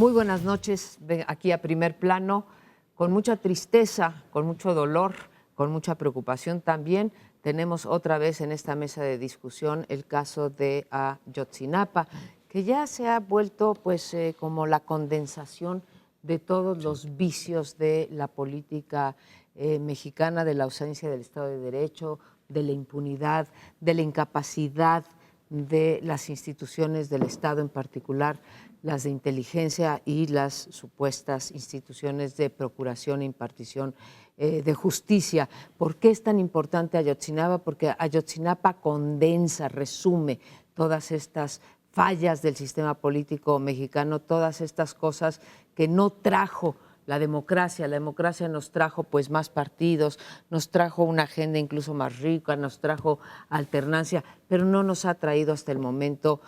Muy buenas noches, aquí a Primer Plano, con mucha tristeza, con mucho dolor, con mucha preocupación también. Tenemos otra vez en esta mesa de discusión el caso de Ayotzinapa, que ya se ha vuelto como la condensación de todos los vicios de la política mexicana, de la ausencia del Estado de Derecho, de la impunidad, de la incapacidad de las instituciones del Estado, en particular las de inteligencia y las supuestas instituciones de procuración e impartición de justicia. ¿Por qué es tan importante Ayotzinapa? Porque Ayotzinapa condensa, resume todas estas fallas del sistema político mexicano, todas estas cosas que no trajo la democracia. La democracia nos trajo pues más partidos, nos trajo una agenda incluso más rica, nos trajo alternancia, pero no nos ha traído hasta el momento,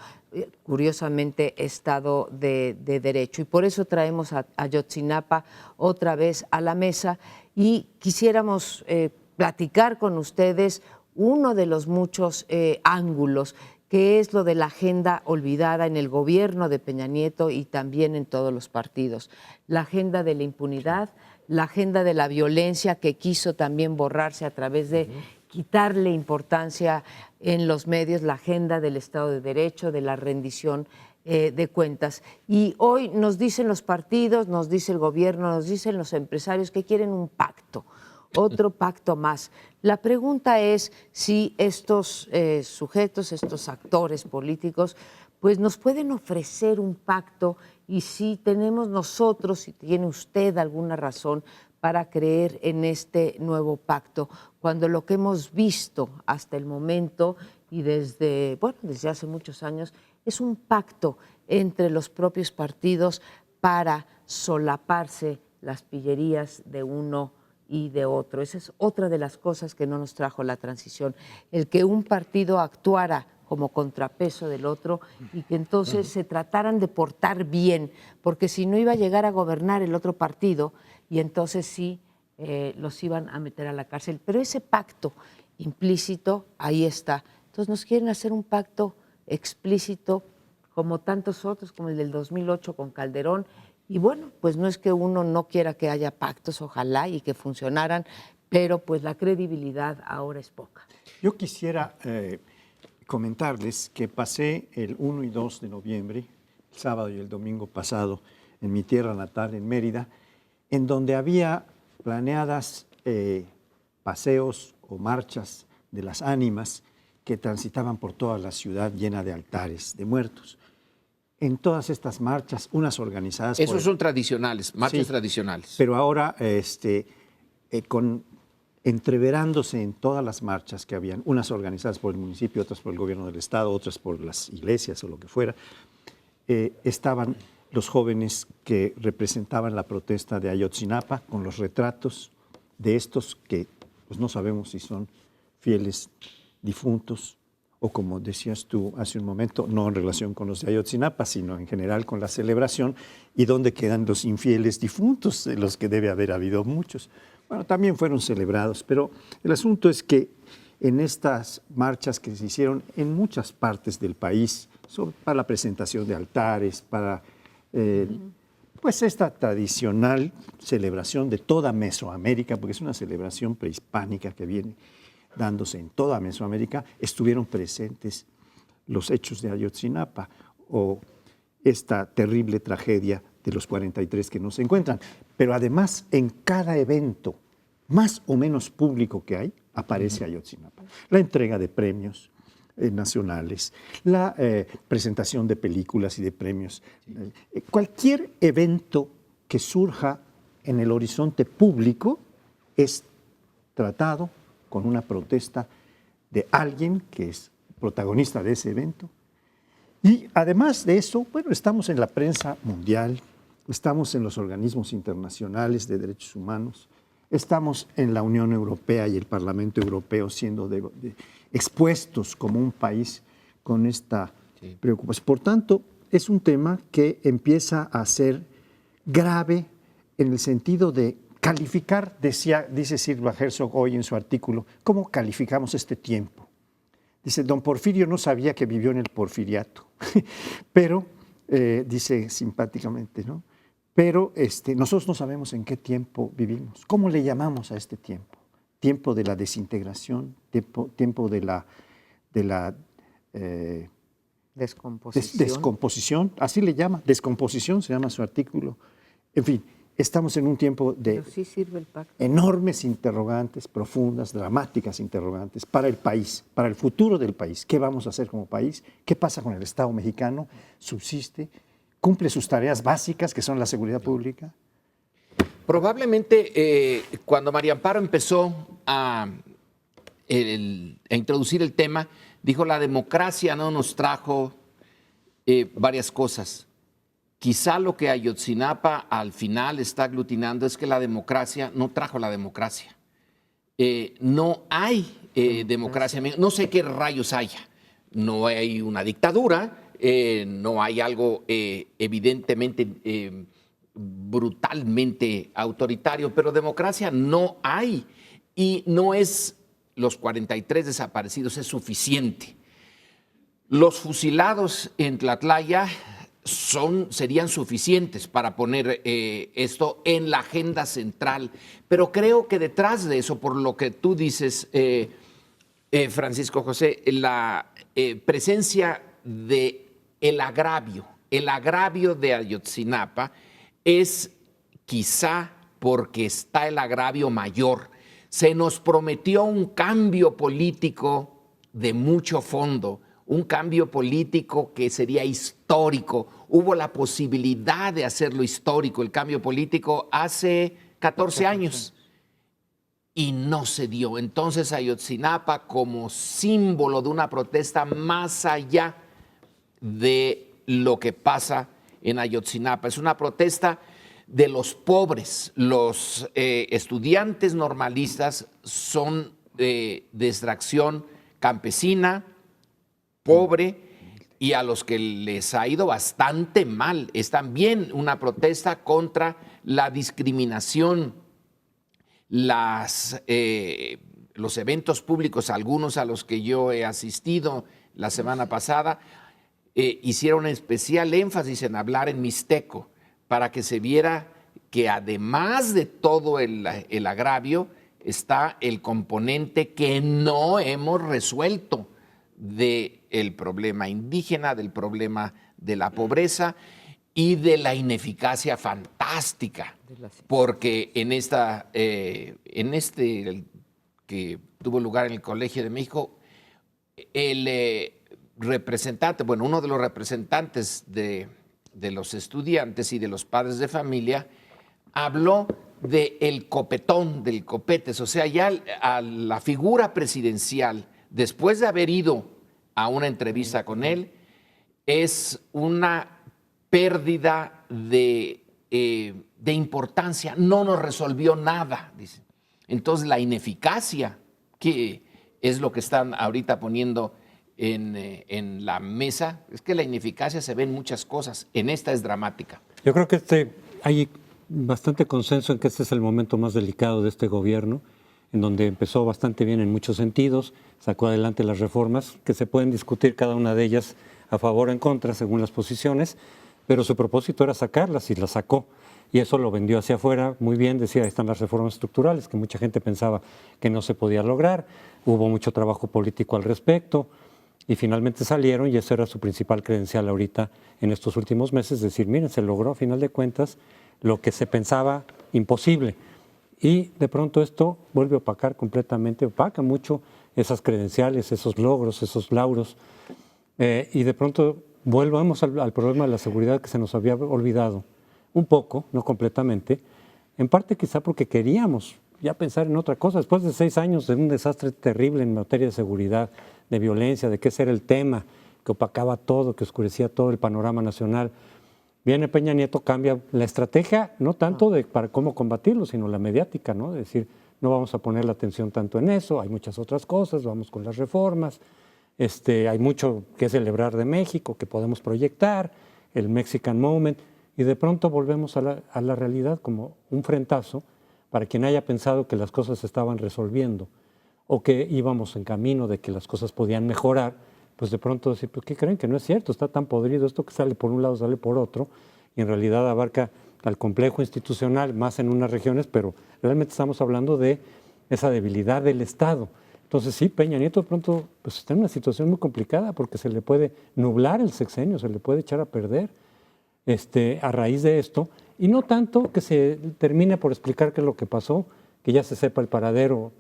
curiosamente, Estado de Derecho. Y por eso traemos a Ayotzinapa otra vez a la mesa y quisiéramos platicar con ustedes uno de los muchos ángulos, que es lo de la agenda olvidada en el gobierno de Peña Nieto y también en todos los partidos. La agenda de la impunidad, la agenda de la violencia que quiso también borrarse a través de quitarle importancia en los medios, la agenda del Estado de Derecho, de la rendición de cuentas. Y hoy nos dicen los partidos, nos dice el gobierno, nos dicen los empresarios que quieren un pacto, otro pacto más. La pregunta es si estos sujetos, estos actores políticos, pues nos pueden ofrecer un pacto y si tenemos nosotros, si tiene usted alguna razón para creer en este nuevo pacto, cuando lo que hemos visto hasta el momento y desde hace muchos años es un pacto entre los propios partidos para solaparse las pillerías de uno y de otro. Esa es otra de las cosas que no nos trajo la transición, el que un partido actuara como contrapeso del otro y que entonces se trataran de portar bien, porque si no iba a llegar a gobernar el otro partido y entonces sí los iban a meter a la cárcel. Pero ese pacto implícito, ahí está. Entonces nos quieren hacer un pacto explícito como tantos otros, como el del 2008 con Calderón. Y bueno, pues no es que uno no quiera que haya pactos, ojalá, y que funcionaran, pero pues la credibilidad ahora es poca. Yo quisiera comentarles que pasé el 1 y 2 de noviembre, el sábado y el domingo pasado, en mi tierra natal, en Mérida, en donde había planeadas paseos o marchas de las ánimas que transitaban por toda la ciudad llena de altares de muertos. En todas estas marchas, unas organizadas... Esos son tradicionales, marchas tradicionales. Pero ahora, entreverándose en todas las marchas que habían, unas organizadas por el municipio, otras por el gobierno del estado, otras por las iglesias o lo que fuera, estaban los jóvenes que representaban la protesta de Ayotzinapa con los retratos de estos que pues no sabemos si son fieles difuntos o, como decías tú hace un momento, no en relación con los de Ayotzinapa, sino en general con la celebración, y dónde quedan los infieles difuntos, de los que debe haber habido muchos. Bueno, también fueron celebrados, pero el asunto es que en estas marchas que se hicieron en muchas partes del país, para la presentación de altares, para pues esta tradicional celebración de toda Mesoamérica, porque es una celebración prehispánica que viene dándose en toda Mesoamérica, estuvieron presentes los hechos de Ayotzinapa o esta terrible tragedia de los 43 que no se encuentran. Pero además, en cada evento más o menos público que hay, aparece Ayotzinapa. La entrega de premios nacionales, la presentación de películas y de premios. Cualquier evento que surja en el horizonte público es tratado con una protesta de alguien que es protagonista de ese evento. Y además de eso, bueno, estamos en la prensa mundial, estamos en los organismos internacionales de derechos humanos, estamos en la Unión Europea y el Parlamento Europeo siendo expuestos como un país con esta preocupación. Por tanto, es un tema que empieza a ser grave en el sentido de calificar, dice Silva Herzog hoy en su artículo, ¿cómo calificamos este tiempo? Dice, don Porfirio no sabía que vivió en el porfiriato, pero dice simpáticamente, ¿no? Pero nosotros no sabemos en qué tiempo vivimos. ¿Cómo le llamamos a este tiempo? Tiempo de la desintegración, tiempo de la descomposición, así le llama, descomposición se llama su artículo. En fin, estamos en un tiempo de Pero sí sirve el pacto. enormes interrogantes, profundas, dramáticas interrogantes para el país, para el futuro del país. ¿Qué vamos a hacer como país? ¿Qué pasa con el Estado mexicano? ¿Subsiste? ¿Cumple sus tareas básicas, que son la seguridad pública? Probablemente cuando María Amparo empezó a introducir el tema, dijo la democracia no nos trajo varias cosas. Quizá lo que Ayotzinapa al final está aglutinando es que la democracia no trajo la democracia. No hay democracia, no sé qué rayos haya. No hay una dictadura, no hay algo evidentemente brutalmente autoritario, pero democracia no hay. Y no es los 43 desaparecidos, es suficiente. Los fusilados en Tlatlaya serían suficientes para poner esto en la agenda central. Pero creo que detrás de eso, por lo que tú dices, Francisco José, la presencia del agravio de Ayotzinapa es quizá porque está el agravio mayor. Se nos prometió un cambio político de mucho fondo, un cambio político que sería histórico. Hubo la posibilidad de hacerlo histórico, el cambio político, hace 14 años y no se dio. Entonces Ayotzinapa, como símbolo de una protesta más allá de lo que pasa en Ayotzinapa, es una protesta de los pobres. Los estudiantes normalistas son de extracción campesina, pobre, y a los que les ha ido bastante mal. Es también una protesta contra la discriminación, los eventos públicos, algunos a los que yo he asistido la semana pasada, hicieron especial énfasis en hablar en mixteco, para que se viera que además de todo el agravio, está el componente que no hemos resuelto del problema indígena, del problema de la pobreza y de la ineficacia fantástica. Porque en este que tuvo lugar en el Colegio de México, el representante, bueno, uno de los representantes de los estudiantes y de los padres de familia, habló del copetón, del copetes, o sea, ya a la figura presidencial, después de haber ido a una entrevista con él, es una pérdida de importancia, no nos resolvió nada, dice. Entonces, la ineficacia, que es lo que están ahorita poniendo en la mesa, es que la ineficacia se ve en muchas cosas, en esta es dramática. Yo creo que hay bastante consenso en que este es el momento más delicado de este gobierno, en donde empezó bastante bien en muchos sentidos, sacó adelante las reformas, que se pueden discutir cada una de ellas a favor o en contra según las posiciones, pero su propósito era sacarlas y las sacó. Y eso lo vendió hacia afuera muy bien, decía, ahí están las reformas estructurales, que mucha gente pensaba que no se podía lograr, hubo mucho trabajo político al respecto, y finalmente salieron, y eso era su principal credencial ahorita en estos últimos meses, decir, miren, se logró a final de cuentas lo que se pensaba imposible. Y de pronto esto vuelve a opacar completamente, opaca mucho esas credenciales, esos logros, esos lauros, y de pronto volvamos al problema de la seguridad que se nos había olvidado, un poco, no completamente, en parte quizá porque queríamos ya pensar en otra cosa. Después de 6 años de un desastre terrible en materia de seguridad, de violencia, de que ese era el tema que opacaba todo, que oscurecía todo el panorama nacional, viene Peña Nieto, cambia la estrategia, no tanto para cómo combatirlo, sino la mediática, ¿no? De decir, no vamos a poner la atención tanto en eso, hay muchas otras cosas, vamos con las reformas, hay mucho que celebrar de México, que podemos proyectar, el Mexican Moment, y de pronto volvemos a la realidad como un frentazo para quien haya pensado que las cosas se estaban resolviendo o que íbamos en camino de que las cosas podían mejorar, pues de pronto decir, pues ¿qué creen? Que no es cierto, está tan podrido esto que sale por un lado, sale por otro, y en realidad abarca al complejo institucional, más en unas regiones, pero realmente estamos hablando de esa debilidad del Estado. Entonces sí, Peña Nieto de pronto pues, está en una situación muy complicada porque se le puede nublar el sexenio, se le puede echar a perder a raíz de esto, y no tanto que se termine por explicar qué es lo que pasó, que ya se sepa el paradero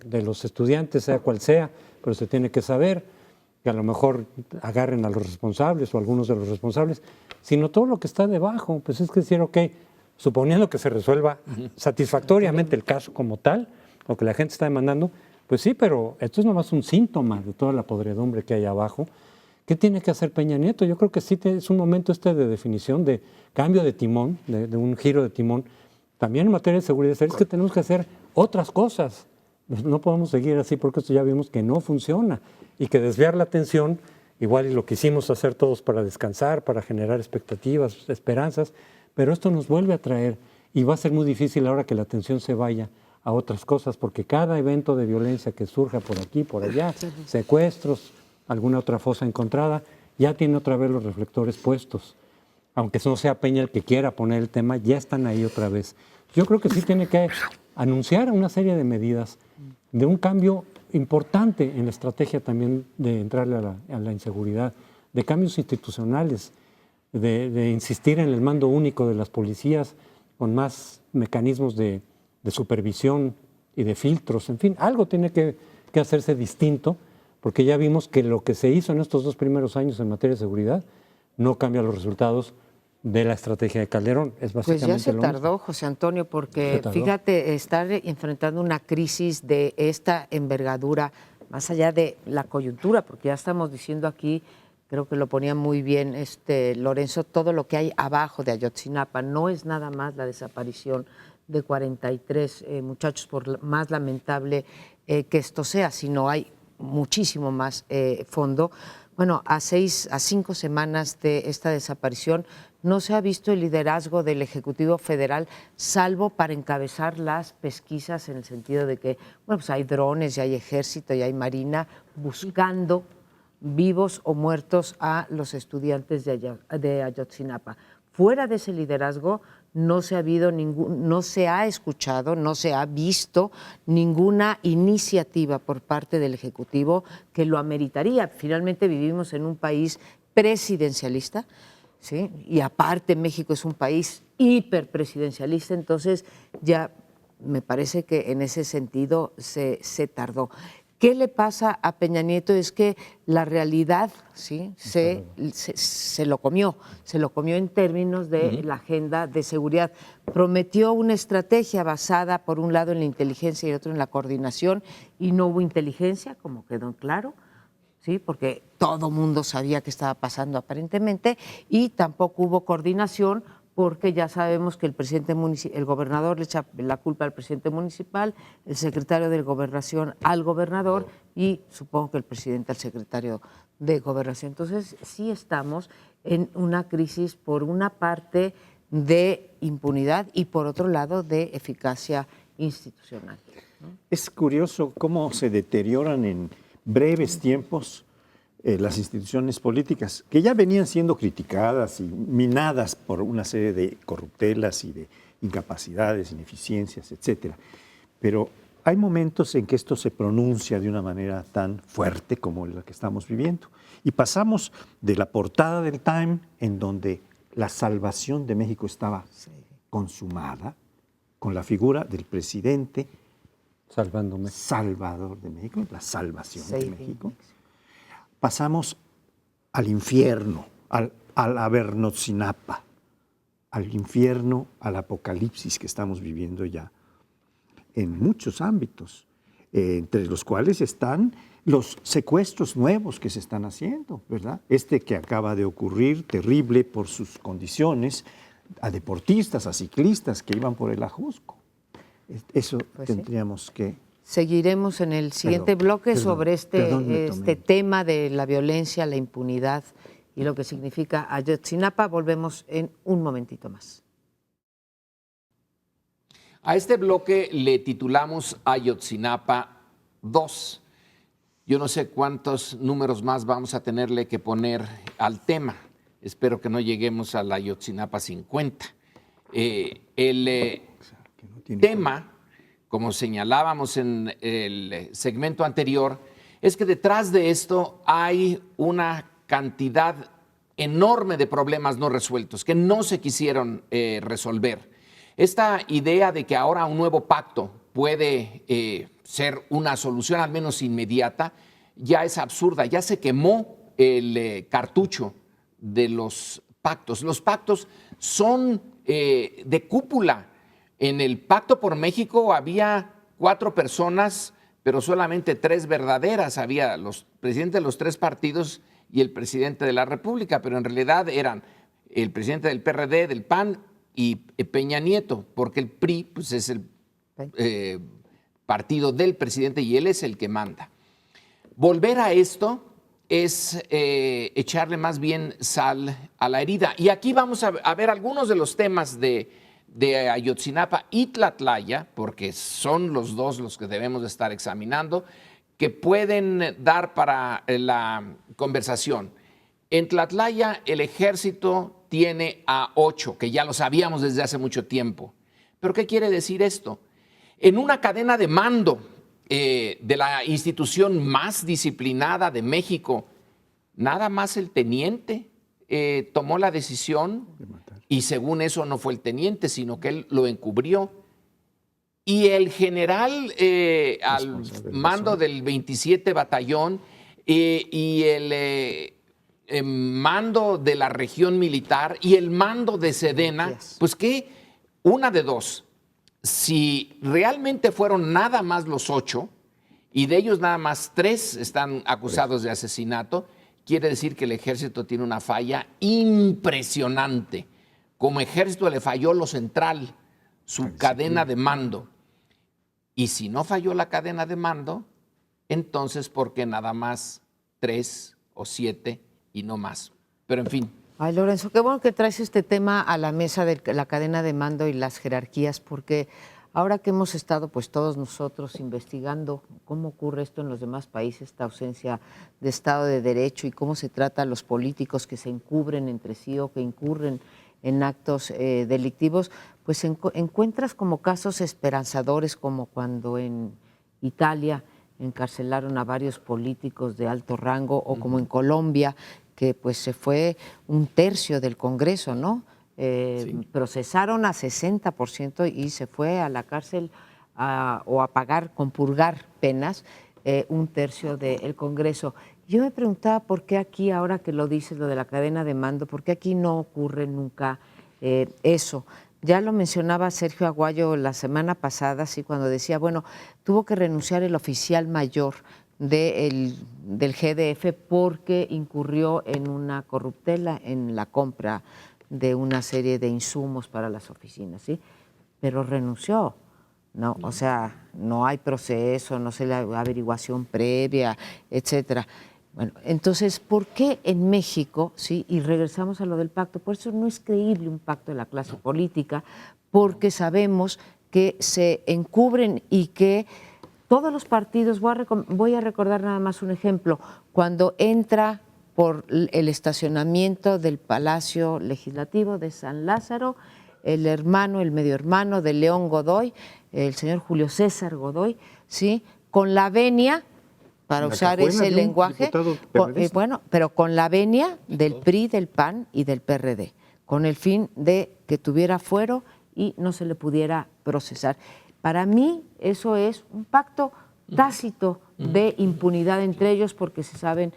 de los estudiantes, sea cual sea, pero se tiene que saber, que a lo mejor agarren a los responsables o algunos de los responsables, sino todo lo que está debajo. Pues es que decir, ok, suponiendo que se resuelva satisfactoriamente el caso como tal, lo que la gente está demandando, pues sí, pero esto es nomás un síntoma de toda la podredumbre que hay abajo. ¿Qué tiene que hacer Peña Nieto? Yo creo que sí es un momento de definición, de cambio de timón, de un giro de timón. También en materia de seguridad es que tenemos que hacer otras cosas. No podemos seguir así porque esto ya vimos que no funciona y que desviar la atención, igual y lo quisimos hacer todos para descansar, para generar expectativas, esperanzas, pero esto nos vuelve a traer y va a ser muy difícil ahora que la atención se vaya a otras cosas porque cada evento de violencia que surja por aquí, por allá, secuestros, alguna otra fosa encontrada, ya tiene otra vez los reflectores puestos. Aunque no sea Peña el que quiera poner el tema, ya están ahí otra vez. Yo creo que sí tiene que anunciar una serie de medidas de un cambio importante en la estrategia también de entrarle a la inseguridad, de cambios institucionales, de insistir en el mando único de las policías con más mecanismos de supervisión y de filtros. En fin, algo tiene que hacerse distinto, porque ya vimos que lo que se hizo en estos 2 primeros años en materia de seguridad no cambia los resultados de la estrategia de Calderón. Es básicamente pues ya se lo tardó, mismo. José Antonio, porque fíjate, estar enfrentando una crisis de esta envergadura, más allá de la coyuntura, porque ya estamos diciendo aquí, creo que lo ponía muy bien Lorenzo, todo lo que hay abajo de Ayotzinapa, no es nada más la desaparición de 43 muchachos, por más lamentable que esto sea, sino hay muchísimo más fondo. Bueno, a 5 semanas de esta desaparición no se ha visto el liderazgo del Ejecutivo Federal, salvo para encabezar las pesquisas en el sentido de que, bueno, pues hay drones, y hay ejército, y hay marina buscando vivos o muertos a los estudiantes de Ayotzinapa. Fuera de ese liderazgo no se ha escuchado, no se ha visto ninguna iniciativa por parte del Ejecutivo que lo ameritaría. Finalmente vivimos en un país presidencialista, ¿sí? Y aparte México es un país hiperpresidencialista, entonces ya me parece que en ese sentido se tardó. ¿Qué le pasa a Peña Nieto? Es que la realidad, ¿sí? se lo comió en términos de la agenda de seguridad. Prometió una estrategia basada, por un lado, en la inteligencia y otro en la coordinación, y no hubo inteligencia, como quedó claro, ¿sí? Porque todo mundo sabía qué estaba pasando aparentemente, y tampoco hubo coordinación, porque ya sabemos que el gobernador le echa la culpa al presidente municipal, el secretario de Gobernación al gobernador y supongo que el presidente al secretario de Gobernación. Entonces sí estamos en una crisis, por una parte de impunidad y por otro lado de eficacia institucional, ¿no? Es curioso cómo se deterioran en breves tiempos las instituciones políticas, que ya venían siendo criticadas y minadas por una serie de corruptelas y de incapacidades, ineficiencias, etcétera. Pero hay momentos en que esto se pronuncia de una manera tan fuerte como la que estamos viviendo. Y pasamos de la portada del Time, en donde la salvación de México estaba consumada, con la figura del presidente Salvador de México, la salvación de México. Pasamos al infierno, al Avernotzinaapa, al infierno, al apocalipsis que estamos viviendo ya en muchos ámbitos, entre los cuales están los secuestros nuevos que se están haciendo, ¿verdad? Que acaba de ocurrir, terrible por sus condiciones, a deportistas, a ciclistas que iban por el Ajusco. Eso pues tendríamos que... Seguiremos en el siguiente bloque sobre este tema de la violencia, la impunidad y lo que significa Ayotzinapa. Volvemos en un momentito más. A este bloque le titulamos Ayotzinapa 2. Yo no sé cuántos números más vamos a tenerle que poner al tema. Espero que no lleguemos a la Ayotzinapa 50. El tema, como señalábamos en el segmento anterior, es que detrás de esto hay una cantidad enorme de problemas no resueltos que no se quisieron resolver. Esta idea de que ahora un nuevo pacto puede ser una solución al menos inmediata ya es absurda, ya se quemó el cartucho de los pactos. Los pactos son de cúpula. En el Pacto por México había 4 personas, pero solamente 3 verdaderas. Había los presidentes de los 3 partidos y el presidente de la República, pero en realidad eran el presidente del PRD, del PAN y Peña Nieto, porque el PRI pues, es el partido del presidente y él es el que manda. Volver a esto es echarle más bien sal a la herida. Y aquí vamos a ver algunos de los temas de Ayotzinapa y Tlatlaya, porque son los dos los que debemos de estar examinando, que pueden dar para la conversación. En Tlatlaya el ejército tiene a 8, que ya lo sabíamos desde hace mucho tiempo. ¿Pero qué quiere decir esto? En una cadena de mando de la institución más disciplinada de México, nada más el teniente tomó la decisión y según eso no fue el teniente, sino que él lo encubrió. Y el general al mando del 27 Batallón y el mando de la región militar y el mando de Sedena, pues que una de dos. Si realmente fueron nada más los 8 y de ellos nada más 3 están acusados de asesinato, quiere decir que el ejército tiene una falla impresionante. Como ejército le falló lo central, su cadena de mando. Y si no falló la cadena de mando, entonces ¿por qué nada más 3 o 7 y no más? Pero en fin. Ay, Lorenzo, qué bueno que traes este tema a la mesa de la cadena de mando y las jerarquías, porque ahora que hemos estado pues todos nosotros investigando cómo ocurre esto en los demás países, esta ausencia de Estado de Derecho y cómo se trata a los políticos que se encubren entre sí o que incurren en actos delictivos, pues encuentras como casos esperanzadores, como cuando en Italia encarcelaron a varios políticos de alto rango, o como en Colombia, que pues se fue 1/3 del Congreso, ¿no? Sí. Procesaron a 60% y se fue a la cárcel o a pagar, compurgar penas, 1/3 del Congreso. Yo me preguntaba por qué aquí, ahora que lo dices, lo de la cadena de mando, por qué aquí no ocurre nunca eso. Ya lo mencionaba Sergio Aguayo la semana pasada, sí, cuando decía, bueno, tuvo que renunciar el oficial mayor del GDF porque incurrió en una corruptela en la compra de una serie de insumos para las oficinas, ¿sí? Pero renunció, ¿no? O sea, no hay proceso, no se le averiguación previa, etcétera. Bueno, entonces, ¿por qué en México, sí? Y regresamos a lo del pacto, por eso no es creíble un pacto de la clase política, porque sabemos que se encubren y que todos los partidos, voy a recordar nada más un ejemplo, cuando entra por el estacionamiento del Palacio Legislativo de San Lázaro, el medio hermano de León Godoy, el señor Julio César Godoy, ¿sí? Con la venia, para usar ese lenguaje, bueno, pero con la venia del PRI, del PAN y del PRD, con el fin de que tuviera fuero y no se le pudiera procesar. Para mí eso es un pacto tácito de impunidad entre ellos porque se saben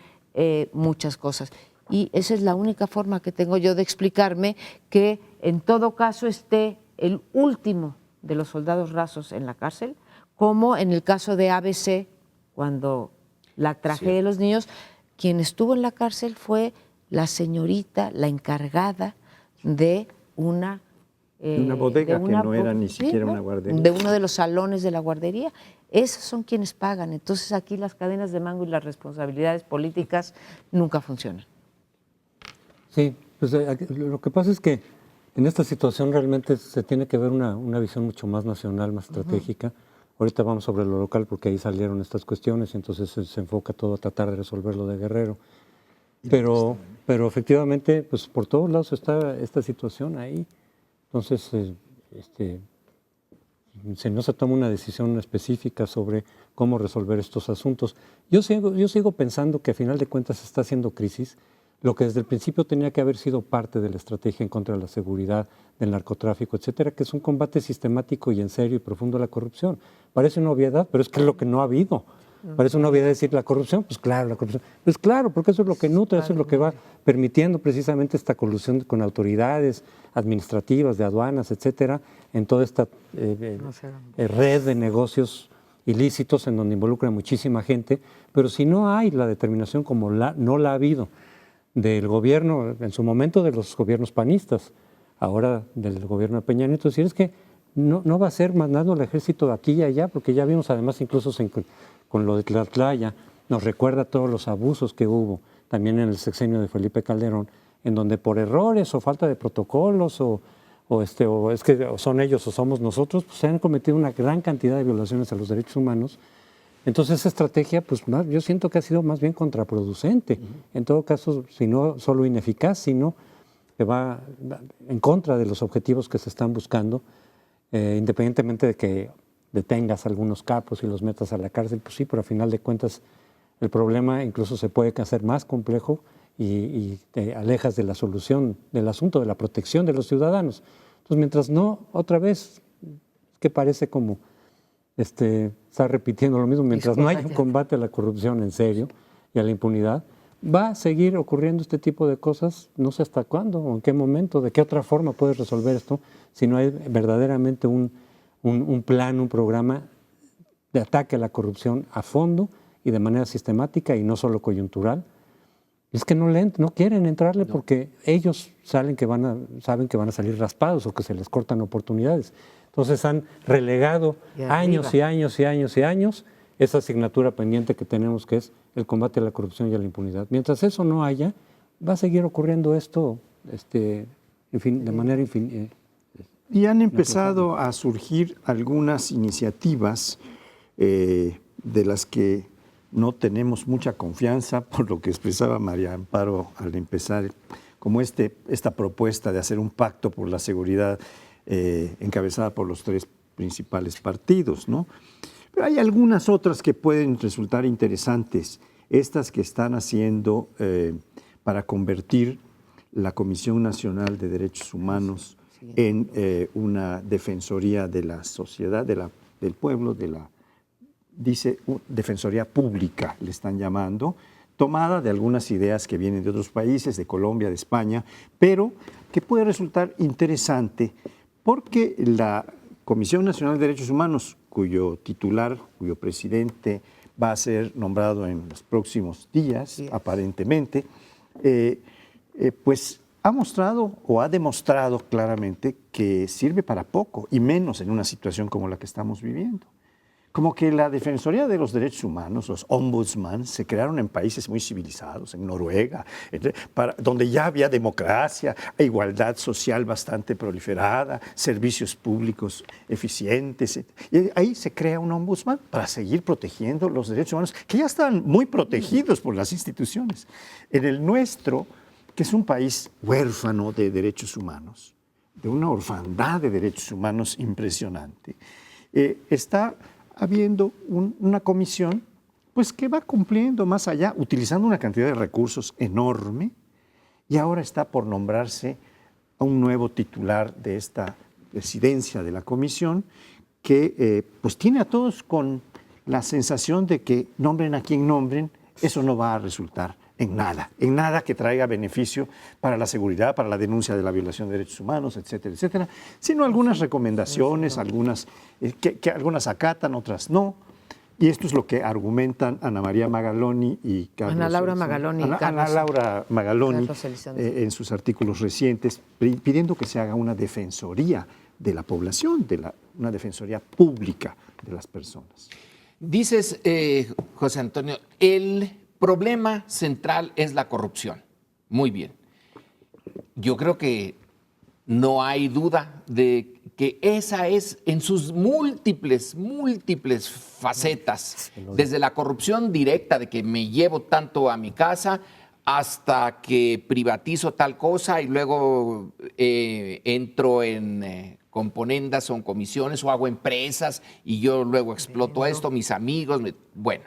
muchas cosas. Y esa es la única forma que tengo yo de explicarme que en todo caso esté el último de los soldados rasos en la cárcel, como en el caso de ABC, cuando la tragedia de los niños, quien estuvo en la cárcel fue la señorita, la encargada de una bodega que no era ni siquiera una guardería. De uno de los salones de la guardería. Esos son quienes pagan. Entonces aquí las cadenas de mando y las responsabilidades políticas nunca funcionan. Sí, pues lo que pasa es que en esta situación realmente se tiene que ver una visión mucho más nacional, más estratégica. Ahorita vamos sobre lo local porque ahí salieron estas cuestiones y entonces se enfoca todo a tratar de resolver lo de Guerrero. Pero efectivamente, pues por todos lados está esta situación ahí. Entonces, si no se toma una decisión específica sobre cómo resolver estos asuntos. Yo sigo pensando que a final de cuentas se está haciendo crisis, lo que desde el principio tenía que haber sido parte de la estrategia en contra de la seguridad, del narcotráfico, etcétera, que es un combate sistemático y en serio y profundo a la corrupción. Parece una obviedad, pero es que es lo que no ha habido. Parece una obviedad decir la corrupción, pues claro, la corrupción. Pues claro, porque eso es lo que nutre, eso es lo que va permitiendo precisamente esta colusión con autoridades administrativas, de aduanas, etcétera, en toda esta red de negocios ilícitos en donde involucra muchísima gente. Pero si no hay la determinación como no la ha habido del gobierno, en su momento de los gobiernos panistas, ahora del gobierno de Peña Nieto, es que no va a ser mandando el ejército de aquí y allá, porque ya vimos además incluso con lo de Tlatlaya, nos recuerda todos los abusos que hubo también en el sexenio de Felipe Calderón, en donde por errores o falta de protocolos o es que son ellos o somos nosotros, pues se han cometido una gran cantidad de violaciones a los derechos humanos. Entonces esa estrategia, pues yo siento que ha sido más bien contraproducente. En todo caso, si no solo ineficaz, sino que va en contra de los objetivos que se están buscando, independientemente de que detengas a algunos capos y los metas a la cárcel, pues sí, pero a final de cuentas el problema incluso se puede hacer más complejo y te alejas de la solución del asunto, de la protección de los ciudadanos. Entonces, mientras no, otra vez, que parece como está repitiendo lo mismo, mientras no haya un combate a la corrupción en serio y a la impunidad, va a seguir ocurriendo este tipo de cosas, no sé hasta cuándo o en qué momento, de qué otra forma puedes resolver esto, si no hay verdaderamente un plan, un programa de ataque a la corrupción a fondo y de manera sistemática y no solo coyuntural. Es que no quieren entrarle porque ellos saben que van a salir raspados o que se les cortan oportunidades. Entonces han relegado años y años y años y años esa asignatura pendiente que tenemos, que es el combate a la corrupción y a la impunidad. Mientras eso no haya, va a seguir ocurriendo esto de manera infinita. Y han empezado a surgir algunas iniciativas de las que no tenemos mucha confianza, por lo que expresaba María Amparo al empezar, como esta propuesta de hacer un pacto por la seguridad encabezada por los tres principales partidos, ¿no? Pero hay algunas otras que pueden resultar interesantes, estas que están haciendo para convertir la Comisión Nacional de Derechos Humanos en una defensoría de la sociedad, del pueblo, dice defensoría pública, le están llamando, tomada de algunas ideas que vienen de otros países, de Colombia, de España, pero que puede resultar interesante porque la Comisión Nacional de Derechos Humanos, cuyo titular, cuyo presidente va a ser nombrado en los próximos días, aparentemente, pues ha mostrado o ha demostrado claramente que sirve para poco, y menos en una situación como la que estamos viviendo. Como que la Defensoría de los Derechos Humanos, los ombudsman, se crearon en países muy civilizados, en Noruega, donde ya había democracia, igualdad social bastante proliferada, servicios públicos eficientes. Y ahí se crea un ombudsman para seguir protegiendo los derechos humanos, que ya están muy protegidos por las instituciones. En el nuestro, que es un país huérfano de derechos humanos, de una orfandad de derechos humanos impresionante, está habiendo una comisión pues, que va cumpliendo más allá, utilizando una cantidad de recursos enorme, y ahora está por nombrarse a un nuevo titular de esta presidencia de la comisión, que pues tiene a todos con la sensación de que nombren a quien nombren, eso no va a resultar en nada que traiga beneficio para la seguridad, para la denuncia de la violación de derechos humanos, etcétera, etcétera, sino algunas recomendaciones, algunas que algunas acatan, otras no. Y esto es lo que argumentan Ana María Magaloni y Carlos Ana Laura Magaloni, Ana Laura Magaloni en sus artículos recientes, pidiendo que se haga una defensoría de la población, una defensoría pública de las personas. Dices, José Antonio, el problema central es la corrupción. Muy bien. Yo creo que no hay duda de que esa es en sus múltiples facetas, desde la corrupción directa de que me llevo tanto a mi casa hasta que privatizo tal cosa y luego entro en componendas o en comisiones o hago empresas y yo luego exploto esto, mis amigos, bueno.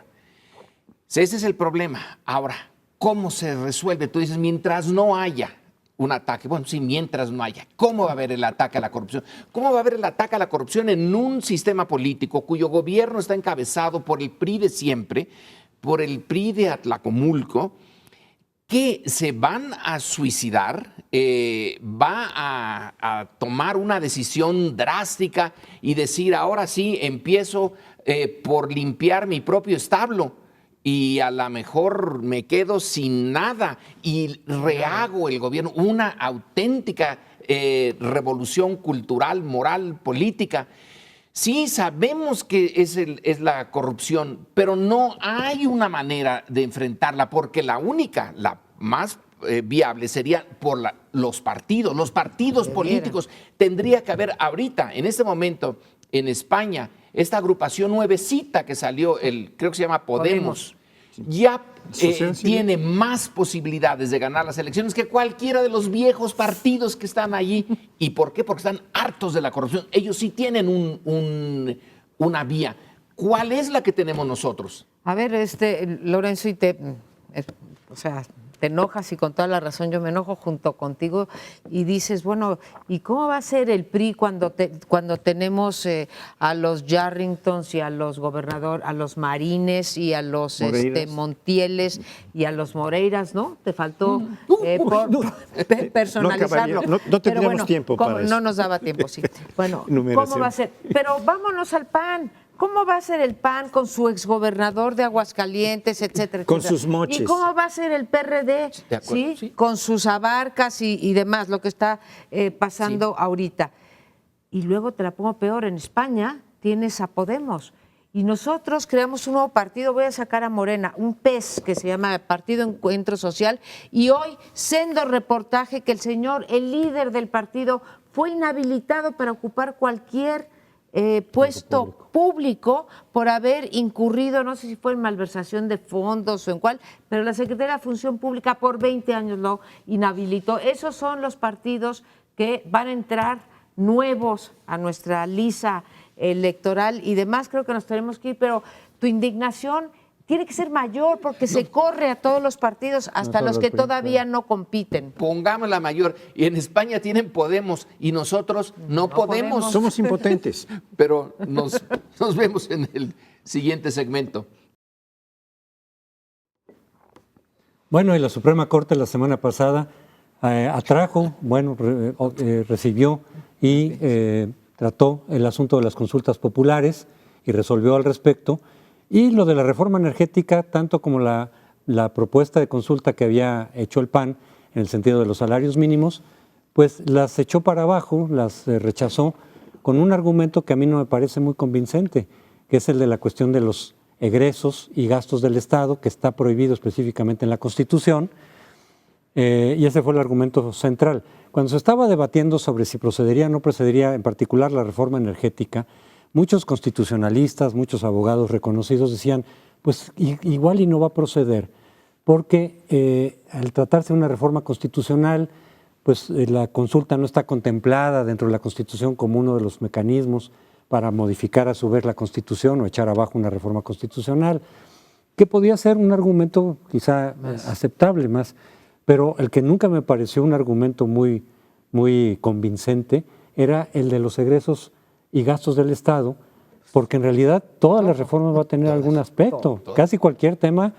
Ese es el problema. Ahora, ¿cómo se resuelve? Tú dices, mientras no haya un ataque. Bueno, sí, mientras no haya. ¿Cómo va a haber el ataque a la corrupción? ¿Cómo va a haber el ataque a la corrupción en un sistema político cuyo gobierno está encabezado por el PRI de siempre, por el PRI de Atlacomulco, que se van a suicidar, va a tomar una decisión drástica y decir, ahora sí, empiezo por limpiar mi propio establo? Y a lo mejor me quedo sin nada y rehago el gobierno, una auténtica revolución cultural, moral, política. Sí, sabemos que es la corrupción, pero no hay una manera de enfrentarla, porque la única, la más viable sería por los partidos. Los partidos políticos tendría que haber ahorita, en este momento, en España, esta agrupación nuevecita que salió, creo que se llama Podemos. Ya tiene más posibilidades de ganar las elecciones que cualquiera de los viejos partidos que están allí. ¿Y por qué? Porque están hartos de la corrupción. Ellos sí tienen una vía. ¿Cuál es la que tenemos nosotros? A ver, Lorenzo, o sea, te enojas y con toda la razón yo me enojo junto contigo y dices, bueno, ¿y cómo va a ser el PRI cuando tenemos a los Yarringtons y a los gobernadores, a los Marines y a los Montieles y a los Moreiras, ¿no? Te faltó personalizarlo. No tendríamos tiempo para eso. No nos daba tiempo, sí. Bueno, ¿cómo va a ser? Pero vámonos al PAN. ¿Cómo va a ser el PAN con su exgobernador de Aguascalientes, etcétera, con etcétera? sus moches? ¿Y cómo va a ser el PRD? ¿Sí? Sí. Con sus abarcas y demás, lo que está pasando ahorita. Y luego te la pongo peor, en España tienes a Podemos. Y nosotros creamos un nuevo partido, voy a sacar a Morena, un PES que se llama Partido Encuentro Social, y hoy sendo reportaje que el líder del partido, fue inhabilitado para ocupar cualquier puesto público por haber incurrido, no sé si fue en malversación de fondos o en cuál, pero la Secretaría de Función Pública por 20 años lo inhabilitó. Esos son los partidos que van a entrar nuevos a nuestra lista electoral y demás. Creo que nos tenemos que ir, pero tu indignación tiene que ser mayor porque se corre a todos los partidos, hasta los que todavía no compiten. Pongámosla mayor. Y en España tienen Podemos y nosotros no podemos. Somos impotentes. Pero nos vemos en el siguiente segmento. Bueno, y la Suprema Corte la semana pasada recibió y trató el asunto de las consultas populares y resolvió al respecto. Y lo de la reforma energética, tanto como la propuesta de consulta que había hecho el PAN en el sentido de los salarios mínimos, pues las echó para abajo, las rechazó con un argumento que a mí no me parece muy convincente, que es el de la cuestión de los egresos y gastos del Estado, que está prohibido específicamente en la Constitución, y ese fue el argumento central. Cuando se estaba debatiendo sobre si procedería o no procedería, en particular la reforma energética, muchos constitucionalistas, muchos abogados reconocidos decían, pues igual y no va a proceder, porque al tratarse de una reforma constitucional, pues la consulta no está contemplada dentro de la Constitución como uno de los mecanismos para modificar a su vez la Constitución o echar abajo una reforma constitucional, que podía ser un argumento quizá aceptable más, pero el que nunca me pareció un argumento muy, muy convincente era el de los egresos y gastos del Estado, porque en realidad todas las reformas va a tener algún aspecto. Casi cualquier tema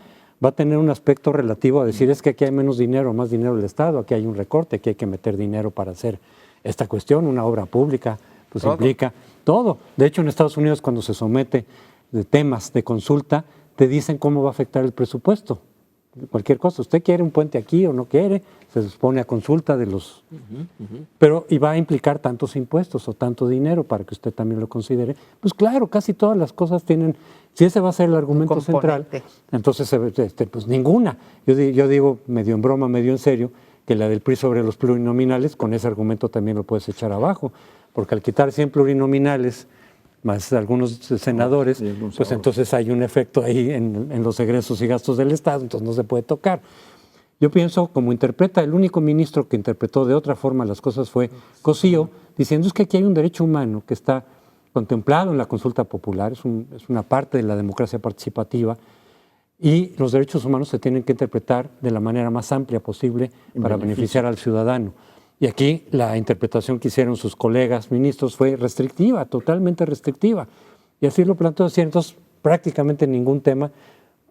va a tener un aspecto relativo a decir es que aquí hay menos dinero, más dinero del Estado, aquí hay un recorte, aquí hay que meter dinero para hacer esta cuestión, una obra pública, pues implica todo. De hecho, en Estados Unidos cuando se somete de temas de consulta, te dicen cómo va a afectar el presupuesto. Cualquier cosa, usted quiere un puente aquí o no quiere, se pone a consulta de los... Pero y va a implicar tantos impuestos o tanto dinero para que usted también lo considere. Pues claro, casi todas las cosas tienen... Si ese va a ser el argumento central, entonces pues ninguna. Yo digo, medio en broma, medio en serio, que la del PRI sobre los plurinominales, con ese argumento también lo puedes echar abajo, porque al quitar 100 plurinominales, más algunos senadores, pues entonces hay un efecto ahí en los egresos y gastos del Estado, entonces no se puede tocar. Yo pienso, como interpreta, el único ministro que interpretó de otra forma las cosas fue Cosío, diciendo es que aquí hay un derecho humano que está contemplado en la consulta popular, es una parte de la democracia participativa, y los derechos humanos se tienen que interpretar de la manera más amplia posible para beneficiar al ciudadano. Y aquí la interpretación que hicieron sus colegas ministros fue restrictiva, totalmente restrictiva. Y así lo planteó, entonces prácticamente ningún tema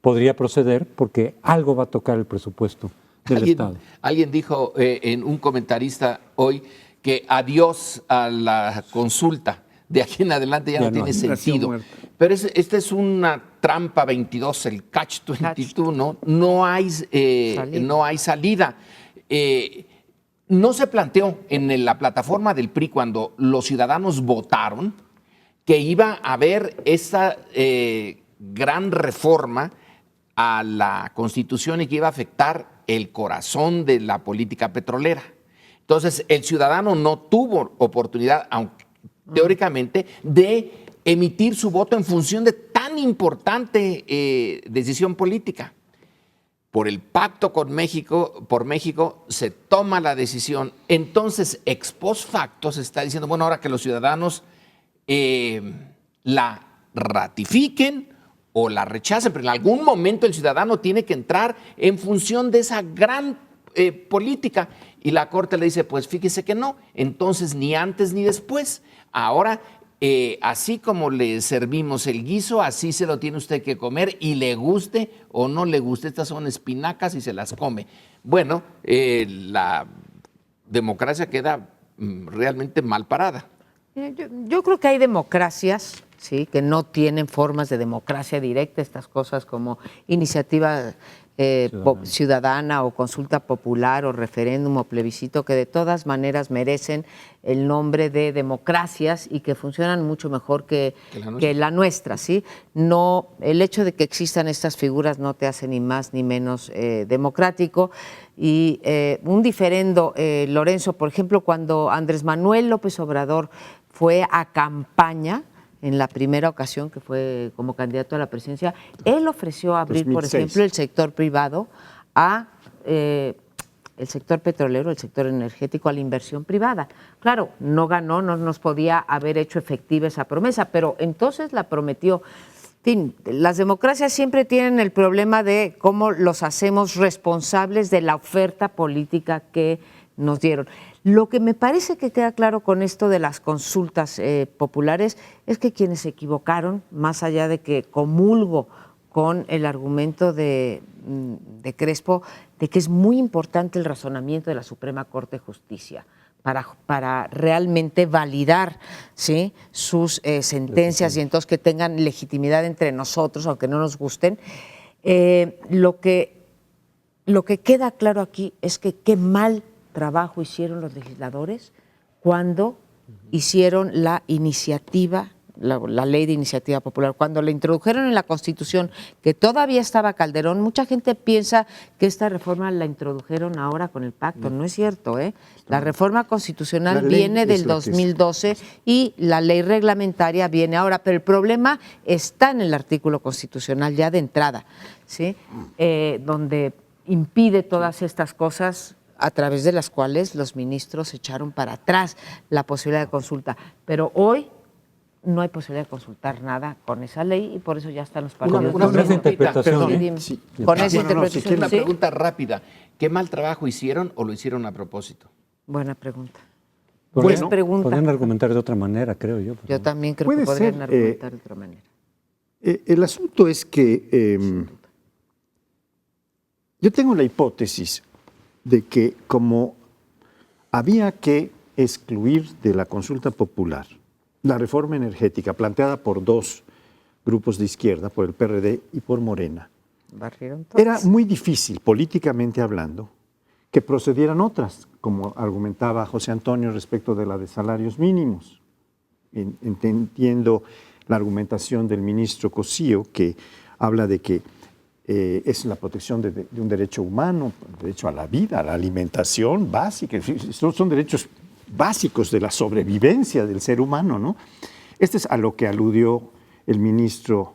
podría proceder porque algo va a tocar el presupuesto del Estado. Alguien dijo en un comentarista hoy que adiós a la consulta. De aquí en adelante ya no tiene sentido. Pero esta es una trampa 22, el catch-22, ¿no? No hay salida. No se planteó en la plataforma del PRI cuando los ciudadanos votaron que iba a haber esta gran reforma a la Constitución y que iba a afectar el corazón de la política petrolera. Entonces, el ciudadano no tuvo oportunidad, aunque teóricamente, de emitir su voto en función de tan importante decisión política. Por el pacto con México, por México, se toma la decisión. Entonces, ex post facto se está diciendo, bueno, ahora que los ciudadanos la ratifiquen o la rechacen, pero en algún momento el ciudadano tiene que entrar en función de esa gran política. Y la Corte le dice, pues fíjese que no, entonces ni antes ni después. Ahora, así como le servimos el guiso, así se lo tiene usted que comer y le guste o no le guste. Estas son espinacas y se las come. Bueno, la democracia queda realmente mal parada. Yo creo que hay democracias, sí, que no tienen formas de democracia directa, estas cosas como iniciativa ciudadana o consulta popular o referéndum o plebiscito, que de todas maneras merecen el nombre de democracias y que funcionan mucho mejor que la nuestra, ¿sí? No, el hecho de que existan estas figuras no te hace ni más ni menos democrático. Y un diferendo, Lorenzo, por ejemplo, cuando Andrés Manuel López Obrador fue a campaña, en la primera ocasión que fue como candidato a la presidencia, él ofreció abrir, 2006. Por ejemplo, el sector privado a el sector petrolero, el sector energético, a la inversión privada. Claro, no ganó, no nos podía haber hecho efectiva esa promesa, pero entonces la prometió. En fin, las democracias siempre tienen el problema de cómo los hacemos responsables de la oferta política que nos dieron. Lo que me parece que queda claro con esto de las consultas populares es que quienes se equivocaron, más allá de que comulgo con el argumento de Crespo, de que es muy importante el razonamiento de la Suprema Corte de Justicia para realmente validar, ¿sí?, sus sentencias y entonces que tengan legitimidad entre nosotros, aunque no nos gusten. Lo que queda claro aquí es que qué mal trabajo hicieron los legisladores cuando hicieron la iniciativa, la ley de iniciativa popular, cuando la introdujeron en la Constitución, que todavía estaba Calderón. Mucha gente piensa que esta reforma la introdujeron ahora con el pacto, no es cierto, ¿eh? La reforma constitucional viene del 2012 y la ley reglamentaria viene ahora, pero el problema está en el artículo constitucional ya de entrada, ¿sí? Donde impide todas estas cosas a través de las cuales los ministros echaron para atrás la posibilidad de consulta. Pero hoy no hay posibilidad de consultar nada con esa ley y por eso ya están los partidos. Con esa interpretación. Con esa interpretación. Una pregunta rápida. ¿Qué mal trabajo hicieron o lo hicieron a propósito? Buena pregunta. Bueno, podrían argumentar de otra manera, creo yo. Yo también creo que podrían argumentar de otra manera. El asunto es que yo tengo la hipótesis de que como había que excluir de la consulta popular la reforma energética planteada por dos grupos de izquierda, por el PRD y por Morena, era muy difícil, políticamente hablando, que procedieran otras, como argumentaba José Antonio respecto de la de salarios mínimos. Entiendo la argumentación del ministro Cosío, que habla de que es la protección de un derecho humano, el derecho a la vida, a la alimentación básica. Estos son derechos básicos de la sobrevivencia del ser humano, ¿no? Este es a lo que aludió el ministro.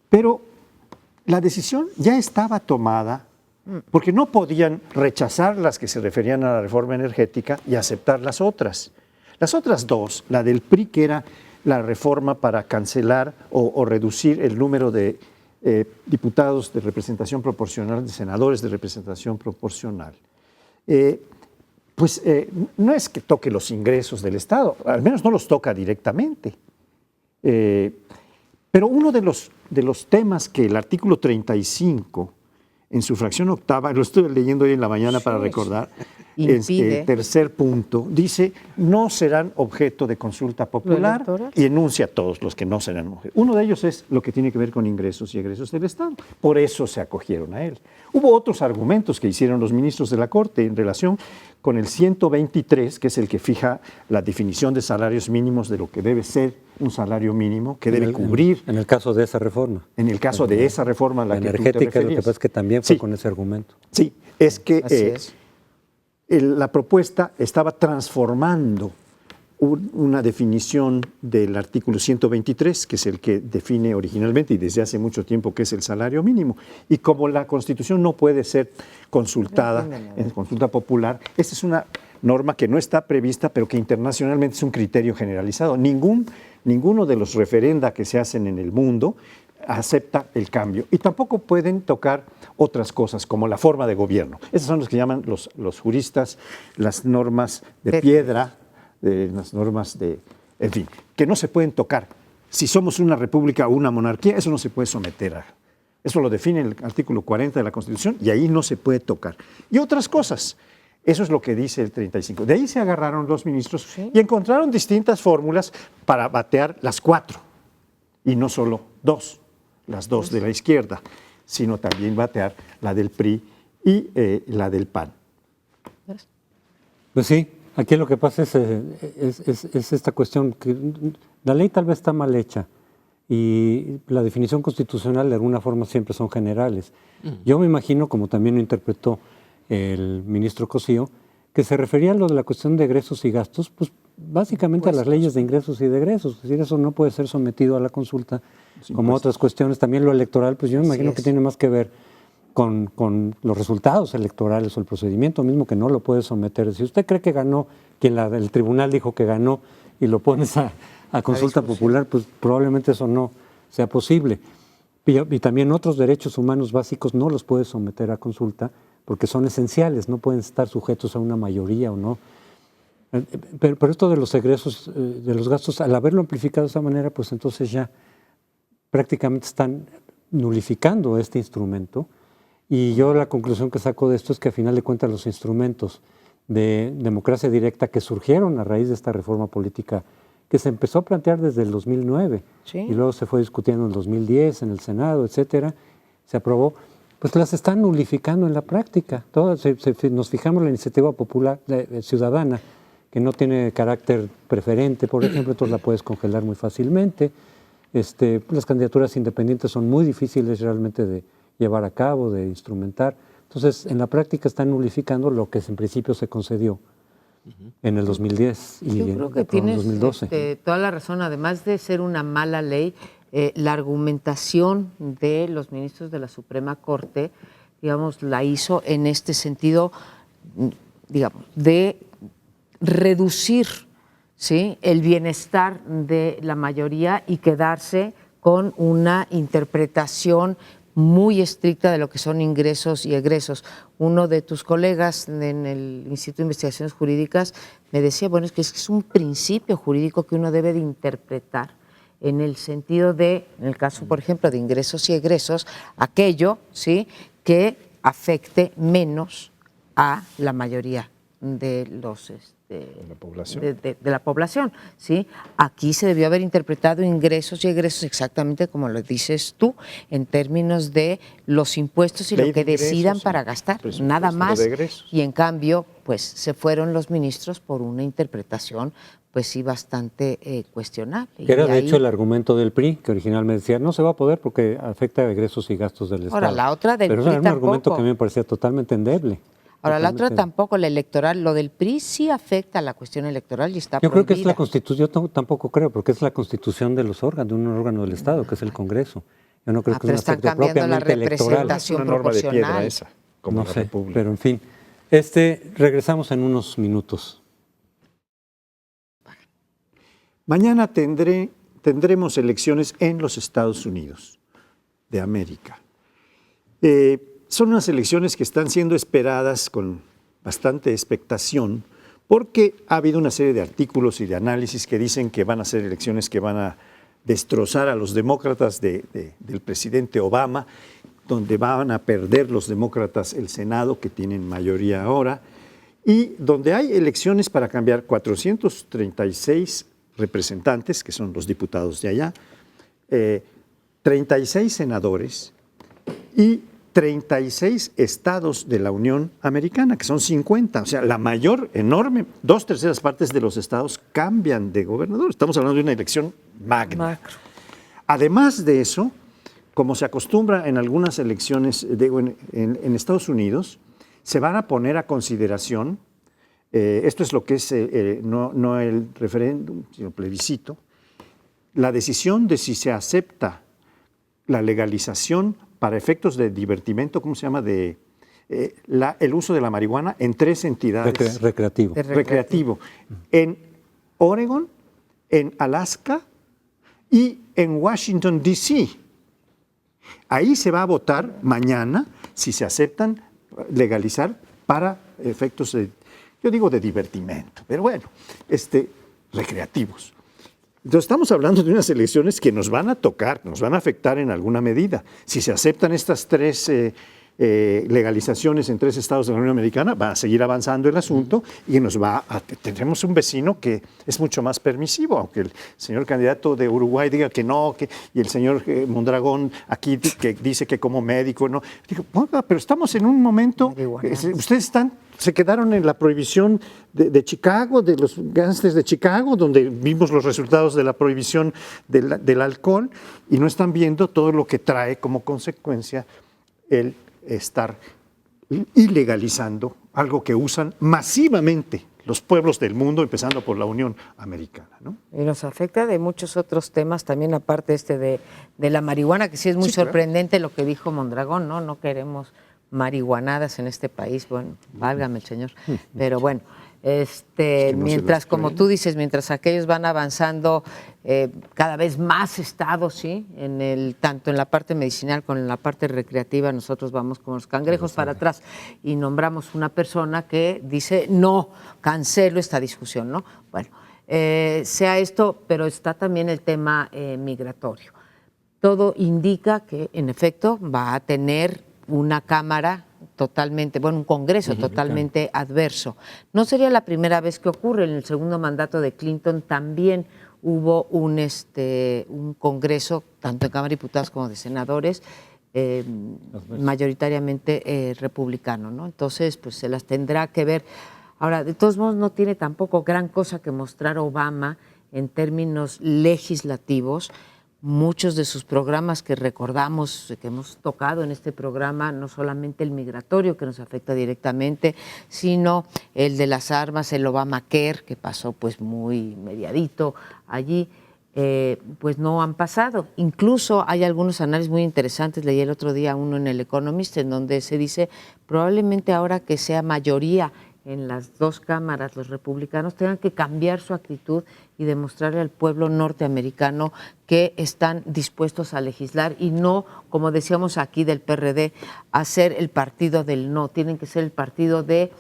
Pero la decisión ya estaba tomada porque no podían rechazar las que se referían a la reforma energética y aceptar las otras. Las otras dos, la del PRI, que era la reforma para cancelar o reducir el número de diputados de representación proporcional, de senadores de representación proporcional, no es que toque los ingresos del Estado, al menos no los toca directamente. Pero uno de los temas que el artículo 35, en su fracción octava, lo estoy leyendo hoy en la mañana para recordar, el tercer punto, dice, no serán objeto de consulta popular y enuncia a todos los que no serán objeto. Uno de ellos es lo que tiene que ver con ingresos y egresos del Estado. Por eso se acogieron a él. Hubo otros argumentos que hicieron los ministros de la Corte en relación con el 123, que es el que fija la definición de salarios mínimos de lo que debe ser un salario mínimo, que debe cubrir. En el caso de esa reforma. En el caso de esa reforma a la que tú te energética, lo que referías. pasa es que también fue con ese argumento. Sí, es que la propuesta estaba transformando una definición del artículo 123, que es el que define originalmente y desde hace mucho tiempo que es el salario mínimo. Y como la Constitución no puede ser consultada en consulta popular, esta es una norma que no está prevista, pero que internacionalmente es un criterio generalizado. Ninguno de los referenda que se hacen en el mundo acepta el cambio. Y tampoco pueden tocar otras cosas, como la forma de gobierno. Esas son los que llaman los juristas las normas de piedra, las normas en fin, que no se pueden tocar. Si somos una república o una monarquía, eso no se puede someter a. Eso lo define el artículo 40 de la Constitución y ahí no se puede tocar. Y otras cosas. Eso es lo que dice el 35. De ahí se agarraron los ministros y encontraron distintas fórmulas para batear las 4. Y no solo 2, las 2 de la izquierda, sino también batear la del PRI y la del PAN. Pues sí, aquí lo que pasa es esta cuestión que la ley tal vez está mal hecha y la definición constitucional de alguna forma siempre son generales. Yo me imagino, como también lo interpretó el ministro Cosío, que se refería a lo de la cuestión de egresos y gastos, pues básicamente a las leyes de ingresos y de egresos. Es decir, eso no puede ser sometido a la consulta como otras cuestiones. También lo electoral, pues yo me imagino que tiene más que ver con los resultados electorales o el procedimiento mismo, que no lo puede someter. Si usted cree que ganó, quien el tribunal dijo que ganó y lo pones a consulta popular, pues probablemente eso no sea posible. Y también otros derechos humanos básicos no los puede someter a consulta porque son esenciales, no pueden estar sujetos a una mayoría o no. Pero esto de los egresos, de los gastos, al haberlo amplificado de esa manera, pues entonces ya prácticamente están nulificando este instrumento. Y yo la conclusión que saco de esto es que a final de cuentas los instrumentos de democracia directa que surgieron a raíz de esta reforma política que se empezó a plantear desde el 2009 y luego se fue discutiendo en el 2010 en el Senado, etcétera, se aprobó, pues las están nulificando en la práctica. Nos fijamos en la iniciativa popular ciudadana, que no tiene carácter preferente, por ejemplo, entonces la puedes congelar muy fácilmente. Las candidaturas independientes son muy difíciles realmente de llevar a cabo, de instrumentar. Entonces, en la práctica están nulificando lo que en principio se concedió en el 2010 y yo creo que en tienes 2012. Toda la razón, además de ser una mala ley, la argumentación de los ministros de la Suprema Corte, digamos, la hizo en este sentido, digamos, de reducir, ¿sí?, el bienestar de la mayoría y quedarse con una interpretación muy estricta de lo que son ingresos y egresos. Uno de tus colegas en el Instituto de Investigaciones Jurídicas me decía, bueno, es que es un principio jurídico que uno debe de interpretar en el sentido de, en el caso, por ejemplo, de ingresos y egresos, aquello, ¿sí?, que afecte menos a la mayoría de los la población. de la población, ¿sí? Aquí se debió haber interpretado ingresos y egresos exactamente como lo dices tú, en términos de los impuestos y Ley lo que de ingresos, decidan sí, para gastar, presupuesto nada más. de egresos. Y en cambio, pues se fueron los ministros por una interpretación, pues sí, bastante cuestionable. Que era Y de ahí- hecho el argumento del PRI, que originalmente decía no se va a poder porque afecta a egresos y gastos del Estado. Ahora, la otra del Pero eso PRI era un argumento tampoco. que a mí me parecía totalmente endeble. Ahora, la otra Totalmente. tampoco, la electoral, lo del PRI sí afecta a la cuestión electoral y está Yo creo que es la prohibida. constitución, yo tampoco creo, porque es la constitución de los órganos, de un órgano del Estado, que es el Congreso. Yo no creo que pero es un están aspecto cambiando la propiamente electoral. representación. Es una norma de piedra proporcional. esa, como No la sé, República. pero en fin. Regresamos en unos minutos. Mañana tendremos elecciones en los Estados Unidos de América. Son unas elecciones que están siendo esperadas con bastante expectación porque ha habido una serie de artículos y de análisis que dicen que van a ser elecciones que van a destrozar a los demócratas del presidente Obama, donde van a perder los demócratas el Senado, que tienen mayoría ahora, y donde hay elecciones para cambiar 436 representantes, que son los diputados de allá, 36 senadores y 36 estados de la Unión Americana, que son 50. O sea, la mayor, enorme, 2/3 partes de los estados cambian de gobernador. Estamos hablando de una elección magna. Macro. Además de eso, como se acostumbra en algunas elecciones en Estados Unidos, se van a poner a consideración, esto es lo que es no el referéndum, sino plebiscito, la decisión de si se acepta la legalización para efectos de divertimento, ¿cómo se llama? El uso de la marihuana en 3 entidades. Recreativo. Recreativo. En Oregon, en Alaska y en Washington, D.C. Ahí se va a votar mañana si se aceptan legalizar para efectos de, yo digo de divertimento, pero bueno, recreativos. Entonces estamos hablando de unas elecciones que nos van a tocar, nos van a afectar en alguna medida. Si se aceptan estas 3 legalizaciones en 3 estados de la Unión Americana, va a seguir avanzando el asunto y tendremos un vecino que es mucho más permisivo, aunque el señor candidato de Uruguay diga que no, y el señor Mondragón aquí que dice que como médico no. Digo, oiga, pero estamos en un momento, ustedes se quedaron en la prohibición de Chicago, de los gángsters de Chicago, donde vimos los resultados de la prohibición del alcohol y no están viendo todo lo que trae como consecuencia el estar ilegalizando algo que usan masivamente los pueblos del mundo, empezando por la Unión Americana, ¿no? Y nos afecta de muchos otros temas también, aparte de la marihuana, que sí es muy sorprendente lo que dijo Mondragón, ¿no? No queremos marihuanadas en este país, bueno, válgame el señor, pero bueno, mientras, como tú dices, mientras aquellos van avanzando cada vez más estados, ¿sí? Tanto en la parte medicinal como en la parte recreativa, nosotros vamos como los cangrejos para atrás y nombramos una persona que dice, no, cancelo esta discusión, ¿no? Bueno, sea esto, pero está también el tema migratorio. Todo indica que, en efecto, va a tener una Cámara totalmente, bueno, un Congreso totalmente adverso. No sería la primera vez que ocurre. En el segundo mandato de Clinton también hubo un Congreso, tanto en Cámara de Diputados como de Senadores, mayoritariamente republicano, ¿no? Entonces, pues se las tendrá que ver. Ahora, de todos modos, no tiene tampoco gran cosa que mostrar Obama en términos legislativos. Muchos de sus programas que recordamos, que hemos tocado en este programa, no solamente el migratorio que nos afecta directamente, sino el de las armas, el Obamacare, que pasó pues muy mediadito allí, pues no han pasado. Incluso hay algunos análisis muy interesantes, leí el otro día uno en el Economist, en donde se dice probablemente ahora que sea mayoría en las 2 cámaras, los republicanos tengan que cambiar su actitud y demostrarle al pueblo norteamericano que están dispuestos a legislar y no, como decíamos aquí del PRD, a ser el partido del no. Tienen que ser el partido de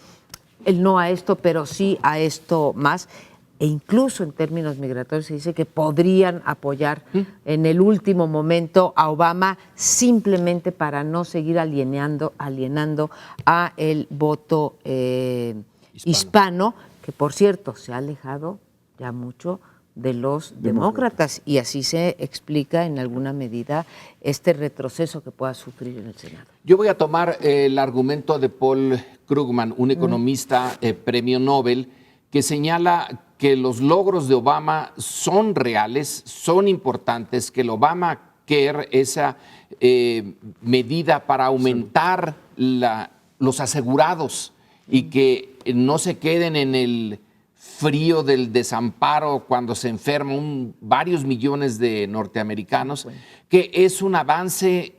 el no a esto, pero sí a esto más. E incluso en términos migratorios se dice que podrían apoyar en el último momento a Obama simplemente para no seguir alienando a el voto hispano, que por cierto se ha alejado ya mucho de los demócratas, y así se explica en alguna medida este retroceso que pueda sufrir en el Senado. Yo voy a tomar el argumento de Paul Krugman, un economista premio Nobel, que señala que los logros de Obama son reales, son importantes, que el Obamacare, esa medida para aumentar los asegurados y que no se queden en el frío del desamparo cuando se enferman varios millones de norteamericanos, que es un avance,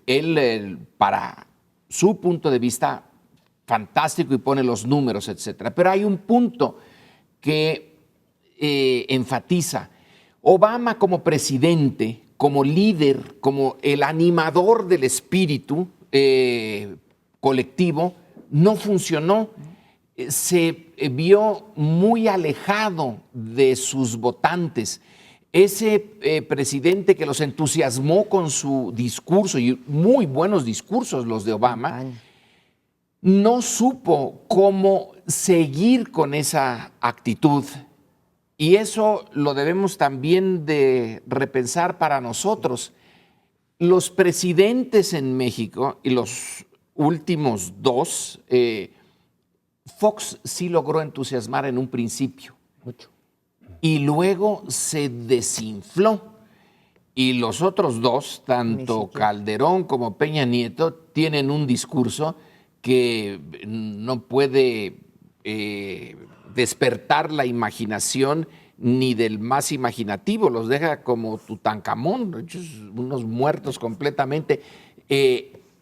él, para su punto de vista, fantástico, y pone los números, etcétera. Pero hay un punto que enfatiza: Obama como presidente, como líder, como el animador del espíritu colectivo, no funcionó. Se vio muy alejado de sus votantes. Ese presidente que los entusiasmó con su discurso, y muy buenos discursos los de Obama, no supo cómo seguir con esa actitud. Y eso lo debemos también de repensar para nosotros. Los presidentes en México, y los últimos dos, Fox sí logró entusiasmar en un principio. Mucho. Y luego se desinfló. Y los otros dos, tanto Calderón como Peña Nieto, tienen un discurso que no puede despertar la imaginación ni del más imaginativo. Los deja como Tutankamón, unos muertos completamente.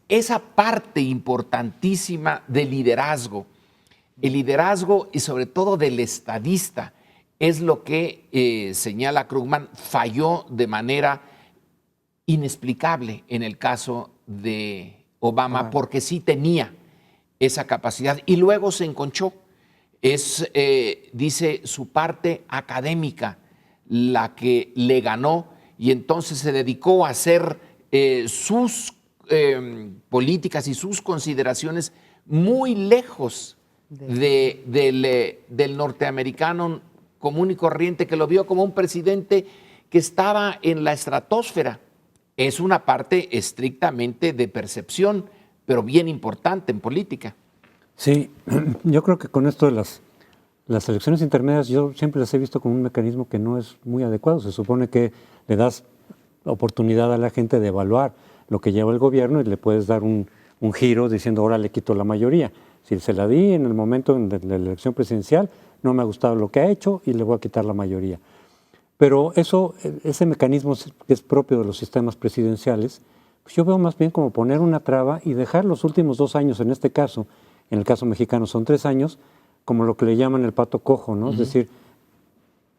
Esa parte importantísima del liderazgo, el liderazgo y sobre todo del estadista, es lo que, señala Krugman, falló de manera inexplicable en el caso de Obama, porque sí tenía esa capacidad y luego se enconchó. Es, dice, su parte académica la que le ganó, y entonces se dedicó a hacer sus políticas y sus consideraciones muy lejos del norteamericano común y corriente, que lo vio como un presidente que estaba en la estratosfera. Es una parte estrictamente de percepción, pero bien importante en política. Sí, yo creo que con esto de las elecciones intermedias, yo siempre las he visto como un mecanismo que no es muy adecuado. Se supone que le das oportunidad a la gente de evaluar lo que lleva el gobierno y le puedes dar un giro diciendo, ahora le quito la mayoría. Si se la di en el momento de la elección presidencial, no me ha gustado lo que ha hecho y le voy a quitar la mayoría. Pero ese mecanismo que es propio de los sistemas presidenciales, pues yo veo más bien como poner una traba y dejar los últimos 2 años, en este caso, en el caso mexicano son 3 años, como lo que le llaman el pato cojo, ¿no? Es decir,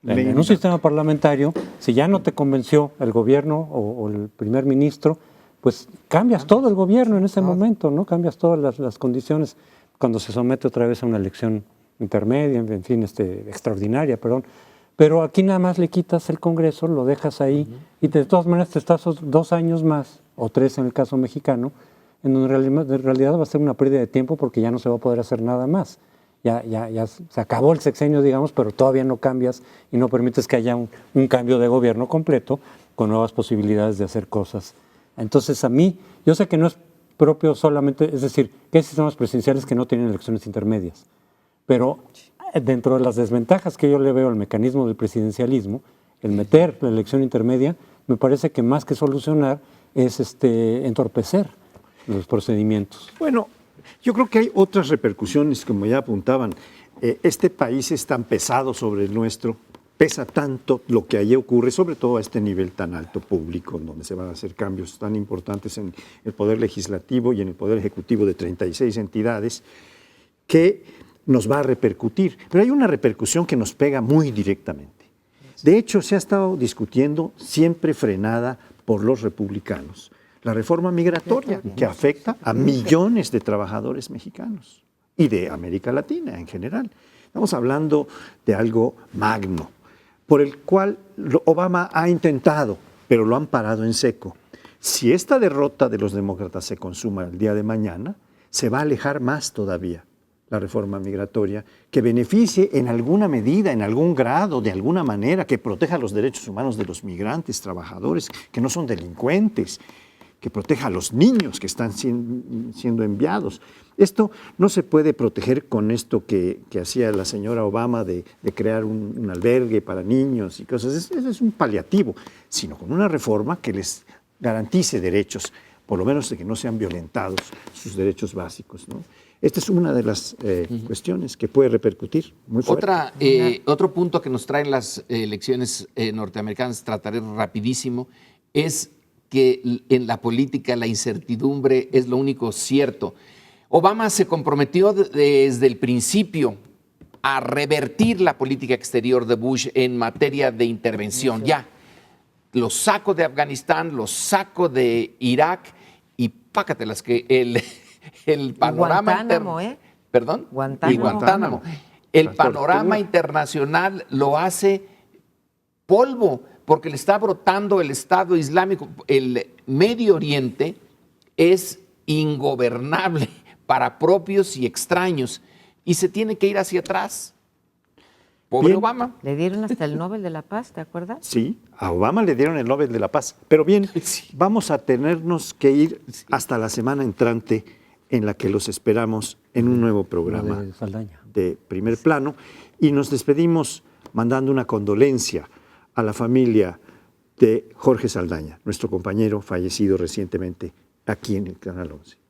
en un sistema parlamentario, si ya no te convenció el gobierno o el primer ministro, pues cambias todo el gobierno en ese momento, ¿no? Cambias todas las condiciones cuando se somete otra vez a una elección intermedia, en fin, extraordinaria, perdón. Pero aquí nada más le quitas el Congreso, lo dejas ahí, y de todas maneras te estás 2 años más, o 3 en el caso mexicano, en donde en realidad va a ser una pérdida de tiempo porque ya no se va a poder hacer nada más. Ya se acabó el sexenio, digamos, pero todavía no cambias y no permites que haya un cambio de gobierno completo con nuevas posibilidades de hacer cosas. Entonces, a mí, yo sé que no es propio solamente, es decir, que hay sistemas presidenciales que no tienen elecciones intermedias, pero dentro de las desventajas que yo le veo al mecanismo del presidencialismo, el meter la elección intermedia, me parece que más que solucionar es entorpecer los procedimientos. Bueno, yo creo que hay otras repercusiones, como ya apuntaban. Este país es tan pesado sobre el nuestro, pesa tanto lo que allí ocurre, sobre todo a este nivel tan alto público, donde se van a hacer cambios tan importantes en el Poder Legislativo y en el Poder Ejecutivo de 36 entidades, que nos va a repercutir. Pero hay una repercusión que nos pega muy directamente. De hecho, se ha estado discutiendo, siempre frenada por los republicanos, la reforma migratoria, que afecta a millones de trabajadores mexicanos y de América Latina en general. Estamos hablando de algo magno, por el cual Obama ha intentado, pero lo han parado en seco. Si esta derrota de los demócratas se consuma el día de mañana, se va a alejar más todavía la reforma migratoria que beneficie en alguna medida, en algún grado, de alguna manera, que proteja los derechos humanos de los migrantes, trabajadores, que no son delincuentes, que proteja a los niños que están siendo enviados. Esto no se puede proteger con esto que hacía la señora Obama de crear un albergue para niños y cosas. Eso es un paliativo, sino con una reforma que les garantice derechos, por lo menos de que no sean violentados sus derechos básicos, ¿no? Esta es una de las cuestiones que puede repercutir muy fuerte. Otro punto que nos traen las elecciones norteamericanas, trataré rapidísimo, es que en la política la incertidumbre es lo único cierto. Obama se comprometió desde el principio a revertir la política exterior de Bush en materia de intervención. Sí. Ya, los saco de Afganistán, los saco de Irak y pácatelas que el panorama Guantánamo, ¿Perdón? Guantánamo. Y Guantánamo. El panorama internacional lo hace polvo, porque le está brotando el Estado Islámico. El Medio Oriente es ingobernable para propios y extraños y se tiene que ir hacia atrás. Pobre bien. Obama. Le dieron hasta el Nobel de la Paz, ¿te acuerdas? Sí, a Obama le dieron el Nobel de la Paz. Pero bien, sí. Vamos a tenernos que ir hasta la semana entrante, en la que los esperamos en un nuevo programa de Primer Plano. Y nos despedimos mandando una condolencia a la familia de Jorge Saldaña, nuestro compañero fallecido recientemente aquí en el Canal 11.